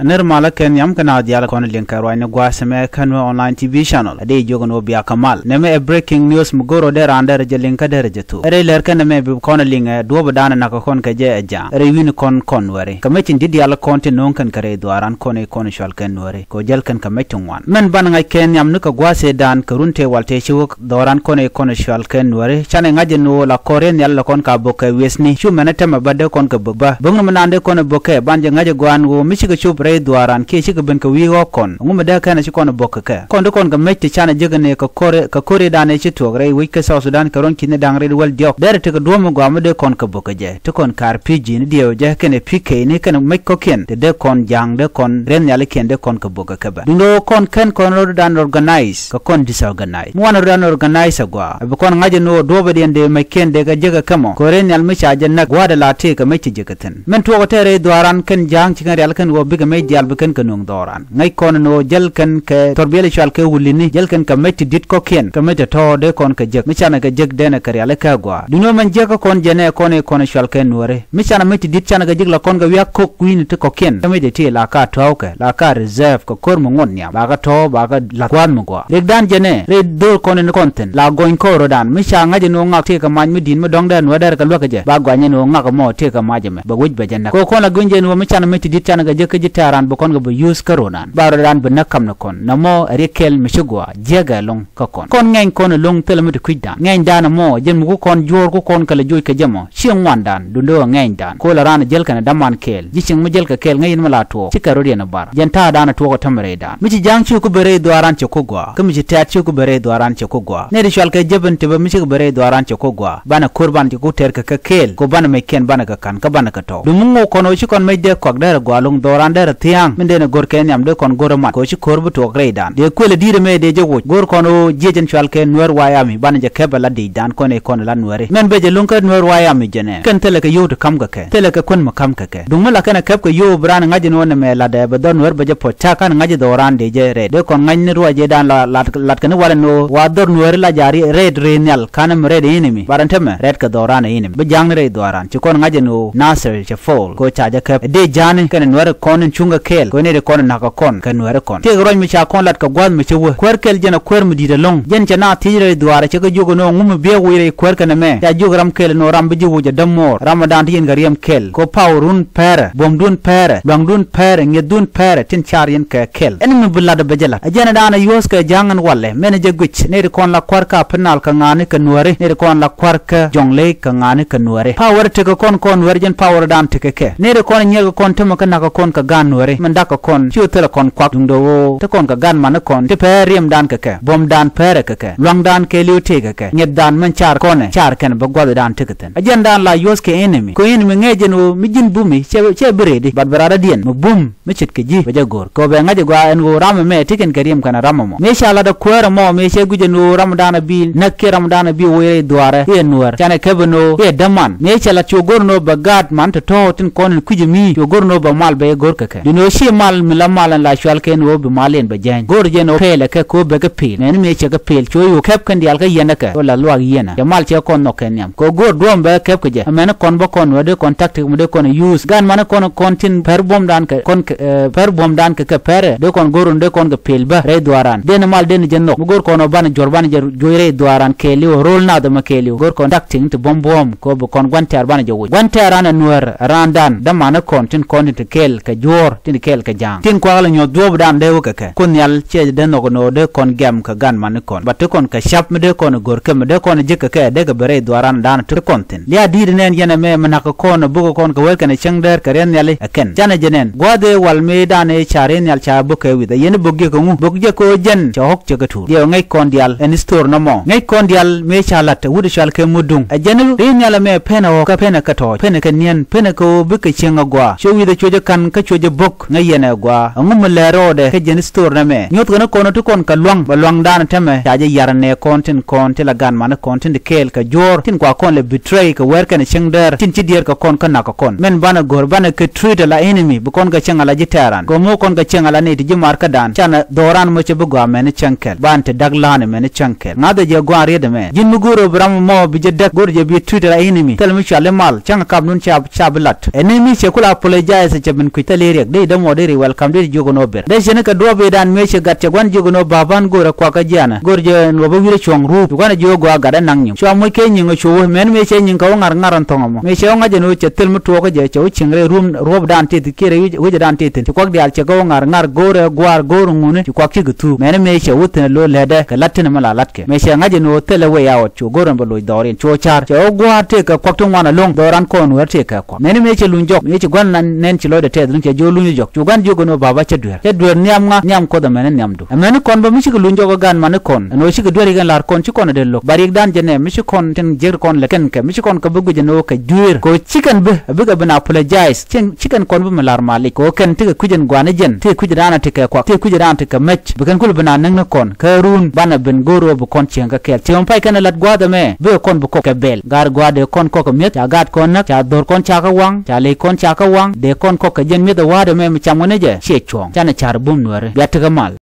Nirmala ken yam kana diala kon linkar wa negwa seme kanwa online TV channel ade jogon obia kamal neme a breaking news mugoro der ander je linka der jetu ere ler kan me bi kon linga do badana naka kon ka je ja ere win kon ware kametin diala konti non kan kare duaran kon shal ken ware ko jel kan kametin wan men ban ngai ken yam nuka gwase dan karunte walte chuk doran kon shal ken ware chane ngaje no la koren yalla kon ka boka wesni chu menata mabade kon ka baba bungu manande kon boka banje ngaje gwan wo michiga chup duaran ke shi ben ka wigo kon ngum da kana shi kon bokka ka kon do kon ga metti chana jegane ka kore da ne shi to gre wi ka South Sudan karon kin da ngre wal diok der te ka do mo gwa de kon ka bokka je to kon kar piji ni dio je kene pike ni kana mek ko ken de kon jang de kon ren yale ken de kon ka bokka ka ba dundo kon ken kon ro dan organize ka kon disorganize mo wan ran organize gwa be kon ngaje no do be de mek ken de ga jega kamo ko ren yal mi cha janna gwa da la te ka metti jekaten men to tere duaran ken jang ci ngar yal ken wo biga dial beken kanung doran ngai kon no jel kan ke torbele chal ke wulini jel kan ka metti dit ko ken ka metti to de kon ka jek michana ka jek de na kare ala ka gwa duno man jeka kon jene kon chal ken nore michana metti dit chana ga jek la kon ga wiak ko kwini te ko ken ka metti te la ka tawke la ka reserve ko kor mo ngon nya ba ga to ba ga la kwan mo gwa rek dan jene re do kon ne konten la goin ko rodan michanga je no ngak te ka man mi din mo dong den wadar ka lo ka je ba gwa nye no ngak mo te ka majeme ba wuj ba janna ko kon la gunje no michana metti dit chana ga jek jita ran bokon go use karonan baro ran be nakam na kon namo rekel mishugwa jega long ka kon ngen kon long telemi de kuidan ngen dan mo jem ko kon jor ko kon kala joy ka jamo chiang wandan dundo ngen dan ko la ran jel kana daman kel jicing mo jel ka kel ngen mala to cikaro de na bar jenta dana to ko tamre dan mici jang ci ko bere do aran ci ko gwa kemi ci tat ci ko bere do aran ci ko gwa ne de shal ka jeben te be mici ko bere do aran ci ko gwa bana kurban ci ko ter ka kel ko bana me ken bana ka kan ka bana ka to dum ngo kono ci kon me de ko der gwa long do ran der tiang mende na gor ken yam de kon gor mat ko ci korbu to greidan de ko le dire me de jego gor kono jejen chal ken nuer wayami ban je kebala de dan kon la nuere men be je lunka nuer wayami jene ken tele ka yoto kam ga ke tele ka kon makam ka ke dum la kana keb ko yo bran ngaje no ne me la de be don nuer be je pocha kan ngaje do ran de je re de kon ngani ruwa je dan la lat kan wala no wa dor nuer la jari red renyal kanam red enemy baranteme red ka do ran enemy be jang re do ran ci kon ngaje no nasir che fol ko cha je keb de jan kan nuer kon chunga kel ko ne de kon na ka kon kan were kon te roñ mi cha kon lat ka gwal mi chewe kwer kel jena kwer mi dide long jen chana tire duare che ko jogo no ngum be wire kwer kan me ya jogram kel no ram bi jowo je damor ramadan tin gariyam kel ko pawrun pere bomdun pere bangdun pere ngedun pere tin charien ka kel en mi bulada bejela ajena dana yos ka jangan walle men je guch ne de kon la kwer ka penal ka ngani ka nuare ne de kon la kwer ka jongle ka ngani ka nuare power te ko kon wer jen power dan te ke ne de kon nyega kon te ka na ka kon ka gan nuare man da ka kon chu tele kon kwak do te kon ka gan man kon te periem dan ke bom dan pere ke long dan ke liu te ke nged dan man char kone char ken ba god dan te keten ajen dan la yos ke enemy ko enemy ngeje no mi jin bumi che bredi bad barada dien mo bum mi chit ke ji ba jagor ko be ngaje gwa en go ram me tiken kariem kana ram mo me sha la da kwera mo me che guje no ramadan bi nakke ramadan bi we duare e nuar chane kebno e daman me che la chogor no ba gad man to tin kon kuje mi chogor no ba mal be gor ke dino shi mal mi la malan la shwal ken wo bi malen ba jan gor je no pele ke ko be ke pil ne me che ke pil cho yo kep kan dial ka yena ke wala lo ag yena ya mal che kon no ken yam ko gor dom be kep ke je amena kon ba kon wede contact mu de kon use gan man kon tin per bom dan ke kon per bom dan ke pere de kon gorun de kon ke pil ba re duaran de mal de je no gor kon ban jorban je joire duaran ke li rol na de ma ke li gor contacting to bom ko bo kon gwantar ban je wo gwantar an nuer randan da man kon tin te kel ka jor tin kel ka jang tin ko ala nyo dob dan de wo ke kun yal che de no de kon gem ka gan man kon bat kon ka shap me de kon gor ke me de kon je ke de ga bere duaran dan to kontin ya dir nen yene me man ka kon bu kon ka wel kan chang der ka ren yale ken jana jenen gwade wal me dan e charen yal cha bu ke wi de yene bogge ko mu bogge ko jen cha hok che ka tu de ngai kon dial en store no mo ngai kon dial me cha lat wudu shal ke mudung a jenu ren yala me pena o ka pena ka to pena ka nien pena ko bu ke chenga gwa cho wi de choje kan ka choje bok ngai yene gwa ngum le rode ke jen store na me nyot ko kono to kon ka lwang ba lwang dan teme ta je yarne kontin konti la gan man kontin de kel ka jor tin kwa kon le betray ka wer kan chengder tin ci dier ka kon na ka kon men bana gor bana ke treat la enemy bu kon ga chenga la jitaran ko mo kon ga chenga la ne ti jimar ka dan chana doran mo che bu gwa men chenkel ban te daglane men chenkel ngade je gwa re de me jin mu goro bram mo bi je dak gor je bi treat la enemy tel mi chale mal changa kab nun cha blat enemy che kula apologize che ben ku tele de demo de welcome de jogo no ber de jene ka do be dan me che gat che gwan jogo no baban gora kwa ka jana gor je no ba wire chong ru gwan jogo ga da nang nyu cho mo ke nyu cho men me che nyu ka ngar ngaran tong mo me che nga je no che tel mu to ko je che chingre rum rob dan te kire wi dan te te ko de al che go ngar gore gwar gor ngune ko ki gutu men me che wutne lo lede ka latin mala latke me che nga je no tele we yawo cho goron ba lo dorin cho char che o gwar te ka kwak tong wana long doran ko no te ka ko men me che lunjok me che gwan nen che lo de te dun che jo lunjok cho gwan jogo no baba che dwer nyam nga nyam ko da men nyam du men kon ba mi che lunjok gan man kon no che dwer gan lar kon ci kon de lo bari dan je ne mi che kon ten jer kon le ken ke mi che kon ka bugu je no ka dwer ko chicken be buga bana apologize chicken kon bu malar malik ko ken te ku jen gwana jen te ku jana te ka kwa te ku jana te ka mech bukan kul bana nang kon ka run bana ben goro bu kon chenga ke te on pai kana lat gwa da me be kon bu ko ke bel gar gwa de kon ko met ya gat kon nak ya dor kon cha ka wang cha le kon cha ka wang de kon ko ka jen me da wa de me chamone je che chong chana char bum nuare ya te ga mal